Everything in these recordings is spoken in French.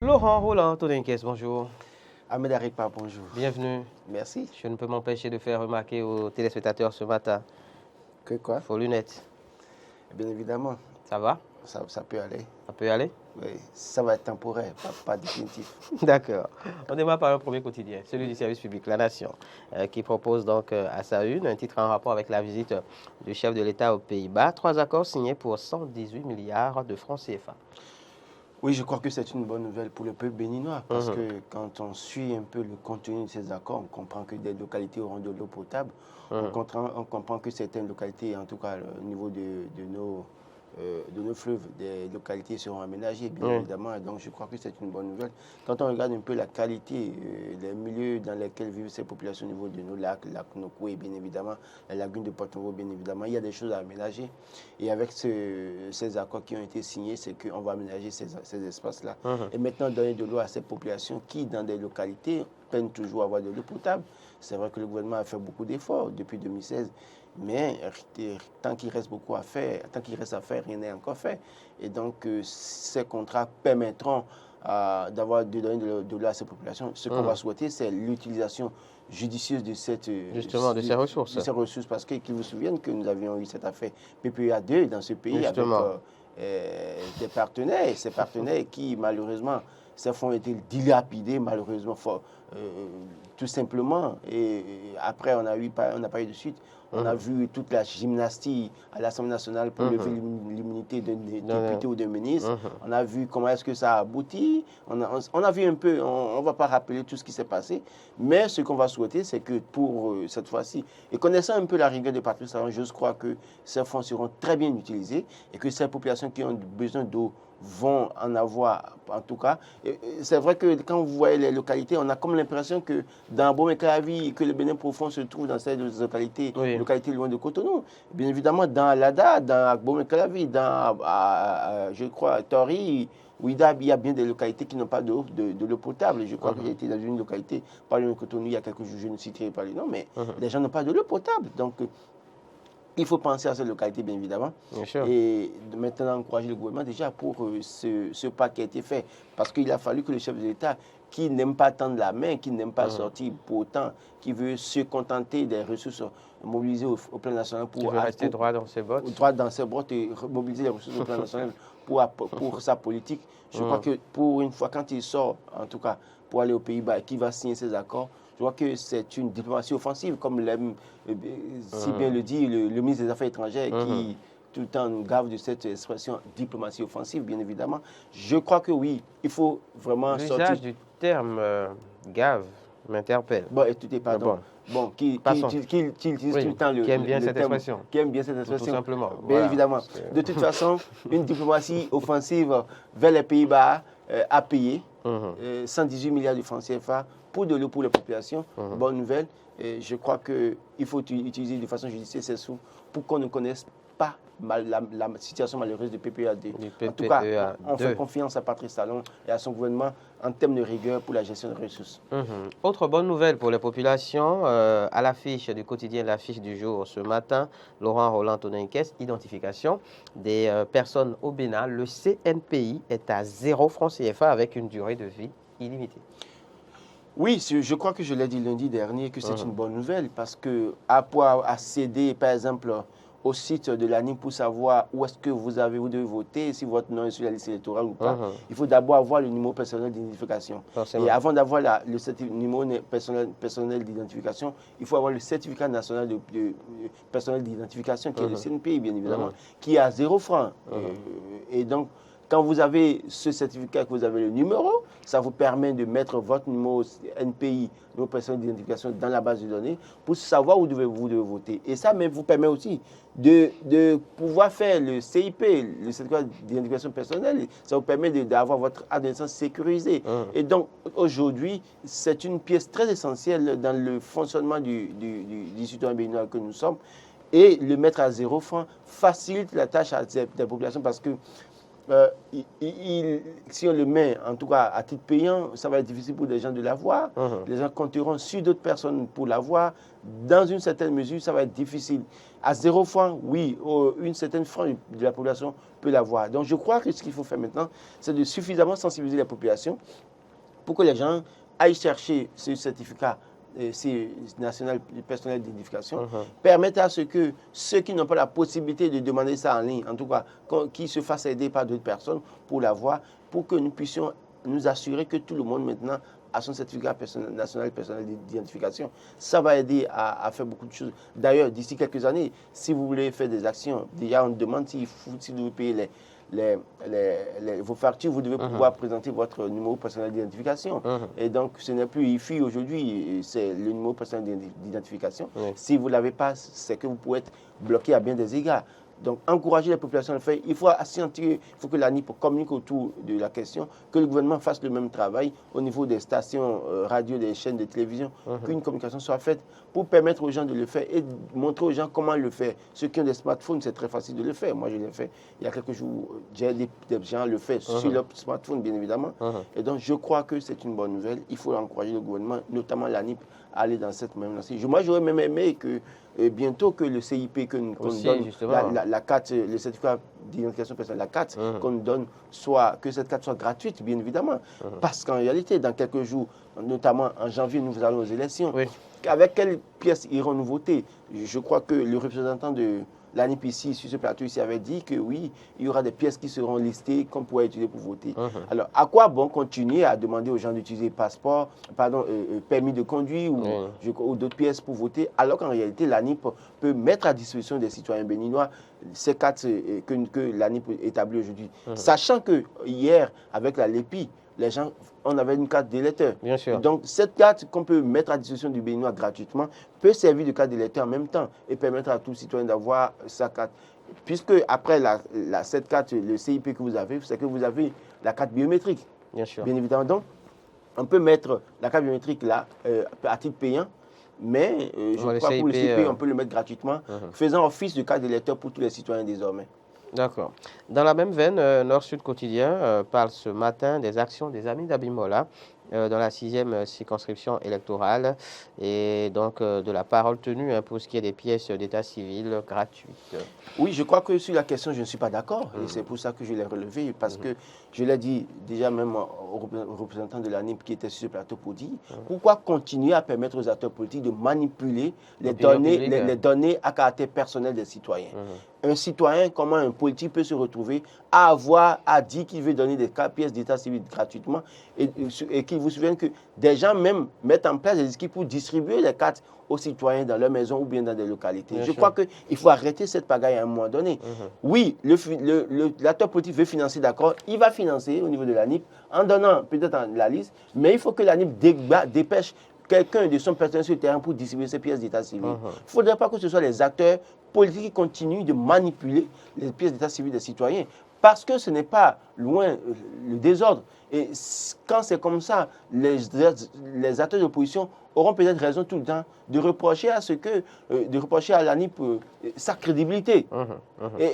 Laurent Roland, Todenkes, bonjour. Ahmed Arikpa, bonjour. Bienvenue. Merci. Je ne peux m'empêcher de faire remarquer aux téléspectateurs ce matin. Que quoi? Vos lunettes. Bien évidemment. Ça va? Ça peut aller. Ça peut y aller? Oui, ça va être temporaire, pas définitif. D'accord. On démarre par un premier quotidien, celui du service public, La Nation, qui propose donc à sa une un titre en rapport avec la visite du chef de l'État aux Pays-Bas. 3 accords signés pour 118 milliards de francs CFA. Oui, je crois que c'est une bonne nouvelle pour le peuple béninois parce que quand on suit un peu le contenu de ces accords, on comprend que des localités auront de l'eau potable. On comprend que certaines localités, en tout cas au niveau de nos fleuves, des localités seront aménagées, bien évidemment. Et donc, je crois que c'est une bonne nouvelle. Quand on regarde un peu la qualité des milieux dans lesquels vivent ces populations au niveau de nos lacs, lac Nokoué, bien évidemment, la lagune de Porto-Novo, bien évidemment, il y a des choses à aménager. Et avec ces accords qui ont été signés, c'est qu'on va aménager ces espaces-là. Et maintenant, donner de l'eau à ces populations qui, dans des localités, peinent toujours à avoir de l'eau potable. C'est vrai que le gouvernement a fait beaucoup d'efforts depuis 2016. Mais tant qu'il reste beaucoup à faire, rien n'est encore fait. Et donc, ces contrats permettront de donner de l'eau à ces populations. Ce qu'on va souhaiter, c'est l'utilisation judicieuse de ces ressources. De ces ressources, parce qu'ils vous souviennent que nous avions eu cette affaire PPA 2 dans ce pays avec des partenaires. Et ces partenaires qui, malheureusement, ces fonds ont été dilapidés, malheureusement, tout simplement. Et après, on n'a pas eu de suite. On a vu toute la gymnastie à l'Assemblée nationale pour lever l'immunité d'un député ou d'un ministre. On a vu comment est-ce que ça a abouti. On a vu un peu, on ne va pas rappeler tout ce qui s'est passé. Mais ce qu'on va souhaiter, c'est que pour cette fois-ci, et connaissant un peu la rigueur de Patrice Talon, je crois que ces fonds seront très bien utilisés et que ces populations qui ont besoin d'eau vont en avoir, en tout cas. C'est vrai que quand vous voyez les localités, on a comme l'impression que dans Bomé-Calavi, que le Bénin profond se trouve dans ces localités, localités loin de Cotonou. Bien évidemment, dans Lada, dans Bomé-Calavi, dans, je crois, Tori, Ouida, il y a bien des localités qui n'ont pas de l'eau potable. Je crois que j'ai été dans une localité, pas loin de Cotonou, il y a quelques jours, je ne citerai pas les noms, mais les gens n'ont pas de l'eau potable. Donc, il faut penser à cette localité, bien évidemment. Et maintenant, encourager le gouvernement déjà pour ce pas qui a été fait. Parce qu'il a fallu que le chef de l'État, qui n'aime pas tendre la main, qui n'aime pas sortir pour autant, qui veut se contenter des ressources mobilisées au plan national pour rester droit dans ses bottes. Droit dans ses bottes et mobiliser les ressources au plan national pour sa politique. Je crois que pour une fois, quand il sort, en tout cas, pour aller aux Pays-Bas et qu'il va signer ces accords, je vois que c'est une diplomatie offensive, comme l'aime si bien le dit le ministre des Affaires étrangères, qui tout le temps nous gave de cette expression diplomatie offensive, bien évidemment. Je crois que oui, il faut vraiment sortir. L'usage du terme gave m'interpelle. Bon, écoutez, pardon. Bon, qui utilise tout le temps qui aime bien cette expression. Qui aime bien cette expression. Tout simplement. Bien évidemment. De toute façon, une diplomatie offensive vers les Pays-Bas a payé 118 milliards de francs CFA pour de l'eau pour les populations. Bonne nouvelle. Et je crois qu'il faut utiliser de façon judicieuse ces sous pour qu'on ne connaisse pas la situation malheureuse de PPA2. En tout cas, on fait confiance à Patrice Talon et à son gouvernement en termes de rigueur pour la gestion des ressources. Autre bonne nouvelle pour les populations, à l'affiche du quotidien, l'affiche du jour ce matin, Laurent Roland Todenkes, identification des personnes au Bénin. Le CNPI est à 0 francs CFA avec une durée de vie illimitée. Oui, je crois que je l'ai dit lundi dernier que c'est une bonne nouvelle parce que à accéder, par exemple, au site de l'ANIM pour savoir où est-ce que vous devez voter, si votre nom est sur la liste électorale ou pas, il faut d'abord avoir le numéro personnel d'identification. Et avant d'avoir le numéro personnel d'identification, il faut avoir le certificat national de personnel d'identification, qui est le CNPI, bien évidemment, qui est à 0 francs. Et donc, quand vous avez ce certificat, que vous avez le numéro, ça vous permet de mettre votre numéro NPI, numéro personnel d'identification, dans la base de données pour savoir où vous devez voter. Et ça vous permet aussi de pouvoir faire le CIP, le certificat d'identification personnelle. Ça vous permet d'avoir votre adresse sécurisée. Et donc, aujourd'hui, c'est une pièce très essentielle dans le fonctionnement du citoyen béninois que nous sommes. Et le mettre à 0 francs facilite la tâche des populations parce que si on le met, en tout cas à titre payant, ça va être difficile pour les gens de l'avoir. Les gens compteront sur d'autres personnes pour l'avoir. Dans une certaine mesure, ça va être difficile. À 0 francs, oui, une certaine frange de la population peut l'avoir. Donc je crois que ce qu'il faut faire maintenant, c'est de suffisamment sensibiliser la population pour que les gens aillent chercher ce certificat national personnel d'identification, permettre à ce que ceux qui n'ont pas la possibilité de demander ça en ligne, en tout cas, qui se fassent aider par d'autres personnes pour l'avoir, pour que nous puissions nous assurer que tout le monde maintenant a son certificat national personnel d'identification. Ça va aider à faire beaucoup de choses. D'ailleurs, d'ici quelques années, si vous voulez faire des actions, déjà on demande si vous devez payer vos factures, vous devez pouvoir présenter votre numéro personnel d'identification. Et donc, ce n'est plus IFI aujourd'hui, c'est le numéro personnel d'identification. Si vous ne l'avez pas, c'est que vous pouvez être bloqué à bien des égards. Donc, encourager la population à le faire. Il faut il faut que l'ANIP communique autour de la question, que le gouvernement fasse le même travail au niveau des stations radio, des chaînes de télévision, qu'une communication soit faite pour permettre aux gens de le faire et montrer aux gens comment le faire. Ceux qui ont des smartphones, c'est très facile de le faire. Moi, je l'ai fait il y a quelques jours. J'ai des gens le faire sur leur smartphone, bien évidemment. Et donc, je crois que c'est une bonne nouvelle. Il faut encourager le gouvernement, notamment l'ANIP, à aller dans cette même lancée. Moi, j'aurais même aimé que bientôt que le CIP qu'on donne, la carte, le certificat d'identification personnelle, la carte qu'on donne, que cette carte soit gratuite, bien évidemment. Parce qu'en réalité, dans quelques jours, notamment en janvier, nous allons aux élections. Avec quelles pièces irons-nous voter? Je crois que le représentant de l'ANIP ici, sur ce plateau ici, avait dit que oui, il y aura des pièces qui seront listées qu'on pourra utiliser pour voter. Alors, à quoi bon continuer à demander aux gens d'utiliser permis de conduire ou d'autres pièces pour voter, alors qu'en réalité, l'ANIP peut mettre à disposition des citoyens béninois ces cartes que l'ANIP établit aujourd'hui. Sachant que hier, avec la LEPI, les gens, on avait une carte d'électeur. Bien sûr. Donc, cette carte qu'on peut mettre à disposition du Béninois gratuitement peut servir de carte d'électeur en même temps et permettre à tout citoyen d'avoir sa carte. Puisque après cette carte, le CIP que vous avez, c'est que vous avez la carte biométrique. Bien sûr. Bien évidemment. Donc, on peut mettre la carte biométrique là, à titre payant. Mais je crois que pour le CIP, on peut le mettre gratuitement, faisant office de carte d'électeur pour tous les citoyens désormais. D'accord. Dans la même veine, Nord-Sud Quotidien parle ce matin des actions des Amis d'Abimbola dans la 6e circonscription électorale et donc de la parole tenue pour ce qui est des pièces d'état civil gratuites. Oui, je crois que sur la question, je ne suis pas d'accord et c'est pour ça que je l'ai relevé parce que je l'ai dit déjà même aux représentants de l'ANIP qui était sur ce plateau pour dire pourquoi continuer à permettre aux acteurs politiques de manipuler les données à caractère personnel des citoyens. Un citoyen, comment un politique peut se retrouver à dire qu'il veut donner des pièces d'état civil gratuitement et qu'il vous souvienne que des gens même mettent en place des équipes pour distribuer les cartes aux citoyens dans leur maison ou bien dans des localités. Je crois qu'il faut arrêter cette pagaille à un moment donné. Oui, l'acteur politique veut financer, d'accord, il va financer au niveau de l'ANIP en donnant peut-être la liste, mais il faut que l'ANIP dépêche quelqu'un de son personnel sur le terrain pour distribuer ces pièces d'état civil. Il ne faudrait pas que ce soit les acteurs politiques qui continuent de manipuler les pièces d'état civil des citoyens parce que ce n'est pas loin le désordre. Et quand c'est comme ça, les acteurs de l'opposition auront peut-être raison tout le temps de reprocher à l'ANIP sa crédibilité. Et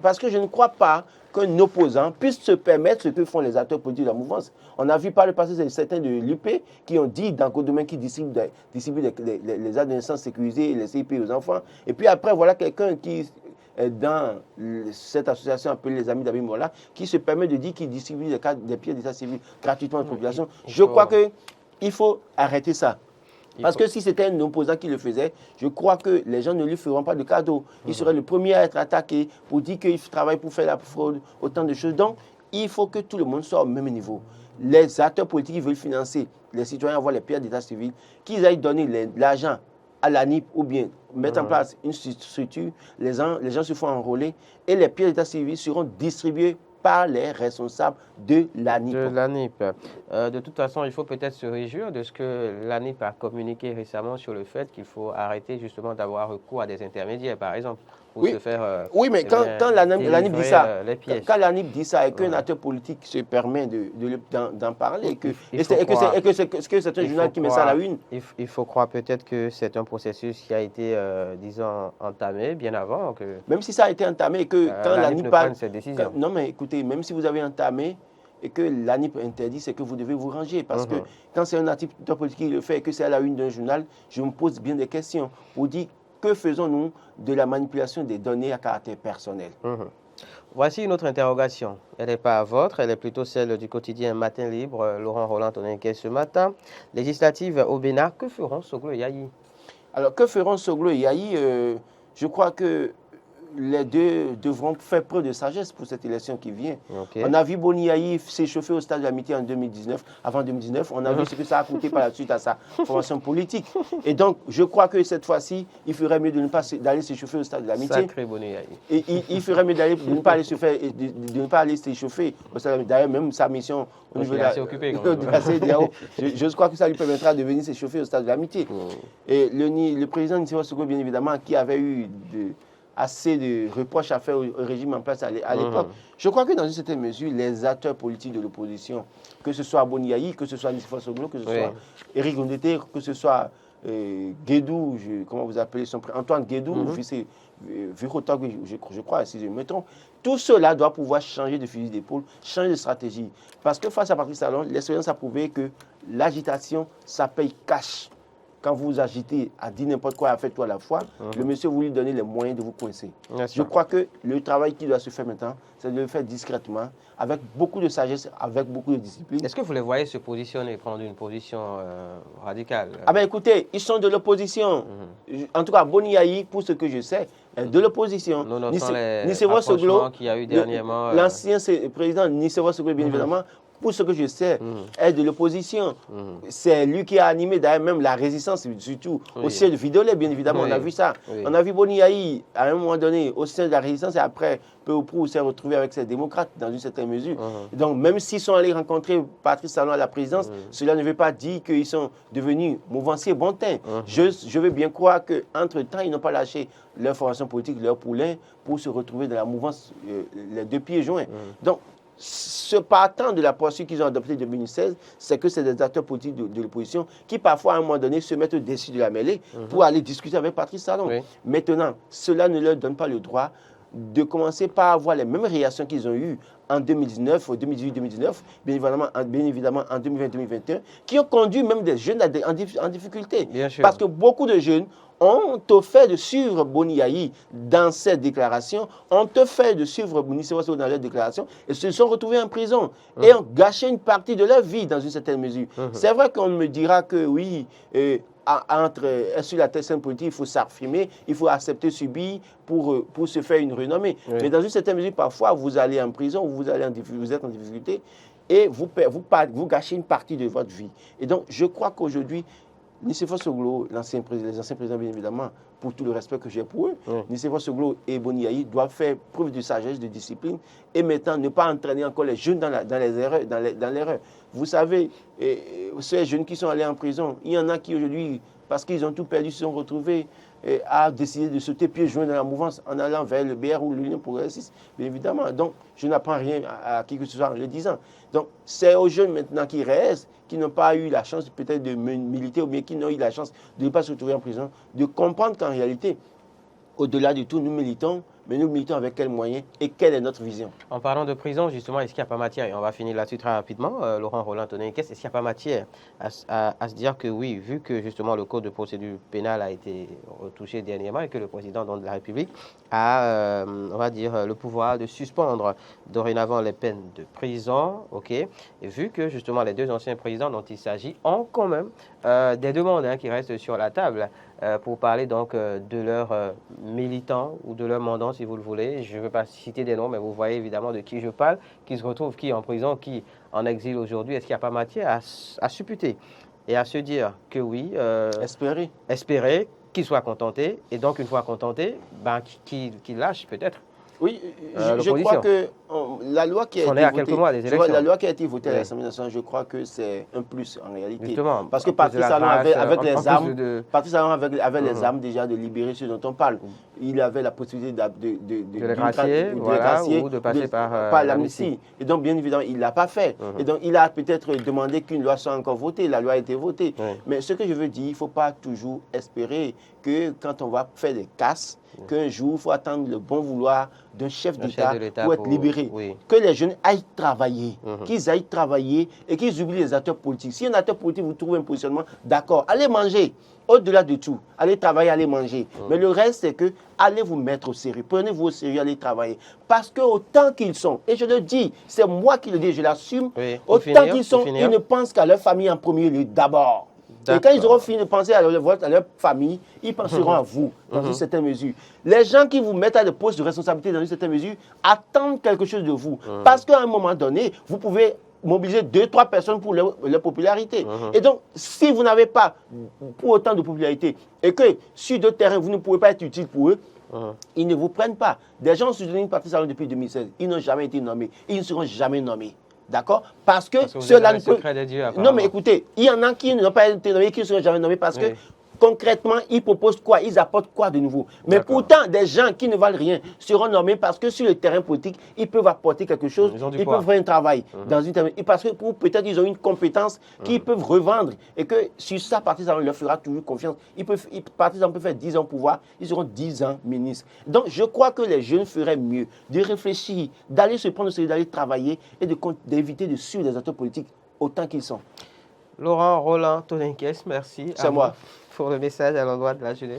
parce que je ne crois pas qu'un opposant puisse se permettre ce que font les acteurs politiques de la mouvance. On a vu par le passé certains de l'UP qui ont dit dans le domaine qui distribue les actes de naissance sécurisés et les CIP aux enfants. Et puis après, voilà quelqu'un qui dans cette association appelée les Amis d'Abimbola, qui se permet de dire qu'il distribue des pièces d'état civil gratuitement à la population. Je crois qu'il faut arrêter ça. Parce que si c'était un opposant qui le faisait, je crois que les gens ne lui feront pas de cadeau. Il serait le premier à être attaqué pour dire qu'il travaille pour faire la fraude, autant de choses. Donc, il faut que tout le monde soit au même niveau. Les acteurs politiques qui veulent financer les citoyens avoir les pièces d'état civil, qu'ils aillent donner l'argent à l'ANIP ou bien mettre en place une structure, les gens se font enrôler et les pièces d'état civil seront distribuées par les responsables de l'ANIP. De toute façon, il faut peut-être se réjouir de ce que l'ANIP a communiqué récemment sur le fait qu'il faut arrêter justement d'avoir recours à des intermédiaires, par exemple. pour se faire oui, mais quand l'ANIP dit ça, les pièces. Quand l'ANIP dit ça et qu'un acteur politique se permet d'en parler, que c'est un journal qui met ça à la une. Il faut croire peut-être que c'est un processus qui a été, disons, entamé bien avant. Même si ça a été entamé et que quand l'ANIP parle... Non, mais écoutez, même si vous avez entamé et que l'ANIP interdit, c'est que vous devez vous ranger. Parce que quand c'est un acteur politique qui le fait et que c'est à la une d'un journal, je me pose bien des questions. Vous dites, que faisons-nous de la manipulation des données à caractère personnel? Voici une autre interrogation. Elle n'est pas vôtre, elle est plutôt celle du quotidien Matin Libre. Laurent Roland Tonin Kess ce matin. Législative au Bénin, que feront Soglo et Yayi? Alors, que feront Soglo et Yayi? Je crois que les deux devront faire preuve de sagesse pour cette élection qui vient. On a vu Boni Yayi s'échauffer au stade de l'amitié en 2019, avant 2019. On a vu ce que ça a coûté par la suite à sa formation politique. Et donc, je crois que cette fois-ci, il ferait mieux de ne pas d'aller s'échauffer au stade de l'amitié. Sacré Boni Yayi. Et il ferait mieux de ne pas aller de ne pas aller s'échauffer au stade de l'amitié. D'ailleurs, même sa mission au niveau de la CEDEAO, je crois que ça lui permettra de venir s'échauffer au stade de l'amitié. Et le président Nicéphore Soglo, bien évidemment, qui avait eu assez de reproches à faire au régime en place à l'époque. Je crois que dans une certaine mesure, les acteurs politiques de l'opposition, que ce soit Boni Yayi, que ce soit Nicéphore Soglo, que ce soit Éric Ondete, que ce soit Guédou, comment vous appelez son prénom, Antoine Guédou, je crois, si je me trompe, tout cela doit pouvoir changer de fusil d'épaule, changer de stratégie. Parce que face à Patrice Talon, l'expérience a prouvé que l'agitation, ça paye cash. Quand vous agitez à dire n'importe quoi, à faire tout à la fois, le monsieur vous lui donner les moyens de vous coincer. Je crois que le travail qui doit se faire maintenant, c'est de le faire discrètement, avec beaucoup de sagesse, avec beaucoup de discipline. Est-ce que vous les voyez se positionner, prendre une position radicale? Ah ben écoutez, ils sont de l'opposition. En tout cas, Boni Yayi, pour ce que je sais, est de l'opposition. Nicéphore Soglo, qui a eu dernièrement... L'ancien président Nicéphore Soglo, bien évidemment, pour ce que je sais, est de l'opposition. C'est lui qui a animé d'ailleurs même la résistance, surtout au siège de Vidolet, bien évidemment, on a vu ça. On a vu Boni Yayi, à un moment donné, au sein de la résistance, et après, peu ou prou, s'est retrouvé avec ses démocrates, dans une certaine mesure. Donc, même s'ils sont allés rencontrer Patrice Talon à la présidence, cela ne veut pas dire qu'ils sont devenus mouvanciers bon teint. Je veux bien croire qu'entre-temps, ils n'ont pas lâché leur formation politique, leur poulain, pour se retrouver dans la mouvance, les deux pieds joints. Donc, ce partant de la posture qu'ils ont adoptée en 2016, c'est que c'est des acteurs politiques de l'opposition qui, parfois, à un moment donné, se mettent au-dessus de la mêlée pour aller discuter avec Patrice Talon. Maintenant, cela ne leur donne pas le droit de commencer par avoir les mêmes réactions qu'ils ont eues en 2019, 2018-2019, bien évidemment en 2020-2021, qui ont conduit même des jeunes en difficulté. Parce que beaucoup de jeunes ont offert de suivre Boni Yayi dans ses déclarations, ont offert de suivre Nicéphore Soglo dans leurs déclarations et se sont retrouvés en prison et ont gâché une partie de leur vie dans une certaine mesure. C'est vrai qu'on me dira que oui, sur la scène politique, il faut s'affirmer, il faut accepter subir pour se faire une renommée. Mais dans une certaine mesure, parfois, vous allez en prison, vous êtes en difficulté et vous gâchez une partie de votre vie. Et donc, je crois qu'aujourd'hui, Nicéphore Soglo, les anciens présidents, bien évidemment, pour tout le respect que j'ai pour eux, Nicéphore Soglo et Boni Yayi doivent faire preuve de sagesse, de discipline, et maintenant ne pas entraîner encore les jeunes dans l'erreur. Vous savez, ces jeunes qui sont allés en prison, il y en a qui aujourd'hui, parce qu'ils ont tout perdu, se sont retrouvés à décider de sauter pieds joints dans la mouvance en allant vers le BR ou l'Union progressiste, bien évidemment. Donc, je n'apprends rien à qui que ce soit en le disant. Donc, c'est aux jeunes maintenant qui restent, qui n'ont pas eu la chance peut-être de militer ou bien qui n'ont eu la chance de ne pas se retrouver en prison, de comprendre qu'en réalité, au-delà de tout, nous militons, mais nous militons avec quels moyens et quelle est notre vision. En parlant de prison, justement, est-ce qu'il n'y a pas matière, et on va finir là-dessus très rapidement, Laurent Roland Tonin Kess, est-ce qu'il n'y a pas matière à se dire que oui, vu que justement le code de procédure pénale a été retouché dernièrement et que le président de la République a, on va dire, le pouvoir de suspendre dorénavant les peines de prison, ok, et vu que justement les deux anciens présidents dont il s'agit ont quand même des demandes qui restent sur la table pour parler donc de leurs militants ou de leurs mandants, si vous le voulez. Je ne veux pas citer des noms, mais vous voyez évidemment de qui je parle, qui se retrouve, qui en prison, qui en exil aujourd'hui. Est-ce qu'il n'y a pas matière à supputer et à se dire que oui, espérer qu'ils soient contentés, et donc une fois contentés, ben, qu'ils lâchent peut-être. Oui, je crois que la loi qui a été à quelques mois des élections. La loi qui a été votée à l'Assemblée nationale, je crois que c'est un plus en réalité. Justement, parce que Patrice Talon avec les armes, les armes déjà de libérer ceux dont on parle. Il avait la possibilité de les gracier, ou de passer par l'amnistie. Et donc, bien évidemment, il ne l'a pas fait. Et donc, il a peut-être demandé qu'une loi soit encore votée. La loi a été votée. Mais ce que je veux dire, il ne faut pas toujours espérer que quand on va faire des casses, qu'un jour, il faut attendre le bon vouloir d'un chef d'État pour être libéré. Que les jeunes aillent travailler, qu'ils aillent travailler et qu'ils oublient les acteurs politiques. Si un acteur politique vous trouve un positionnement, d'accord, allez manger. Au-delà de tout, allez travailler, allez manger. Mais le reste, c'est que allez vous mettre au sérieux. Prenez-vous au sérieux, allez travailler. Parce que autant qu'ils sont, et je le dis, c'est moi qui le dis, je l'assume, autant qu'ils sont, ils ne pensent qu'à leur famille en premier lieu d'abord. Et quand ils auront fini de penser à leur famille, ils penseront à vous, dans une certaine mesure. Les gens qui vous mettent à des postes de responsabilité dans une certaine mesure attendent quelque chose de vous. Parce qu'à un moment donné, vous pouvez mobiliser 2-3 personnes pour leur popularité. Et donc, si vous n'avez pas pour autant de popularité et que sur d'autres terrains, vous ne pouvez pas être utile pour eux, ils ne vous prennent pas. Des gens soutenus Patrice Talon depuis 2016, ils n'ont jamais été nommés. Ils ne seront jamais nommés. D'accord? Parce que cela ne peut... Non, mais écoutez, il y en a qui n'ont pas été nommés, qui ne seront jamais nommés parce que concrètement, ils proposent quoi? Ils apportent quoi de nouveau? Mais pourtant, des gens qui ne valent rien seront nommés parce que sur le terrain politique, ils peuvent apporter quelque chose, ils peuvent faire un travail dans une terrain. Parce que peut-être ils ont une compétence qu'ils peuvent revendre et que sur ça, Patrice Talon leur fera toujours confiance. Patrice Talon peut faire 10 ans au pouvoir, ils seront 10 ans ministres. Donc, je crois que les jeunes feraient mieux de réfléchir, d'aller se prendre au sérieux, d'aller travailler et d'éviter de suivre des acteurs politiques autant qu'ils sont. Laurent Roland Tonenques, merci. C'est moi. Pour le message à l'endroit de la jeunesse.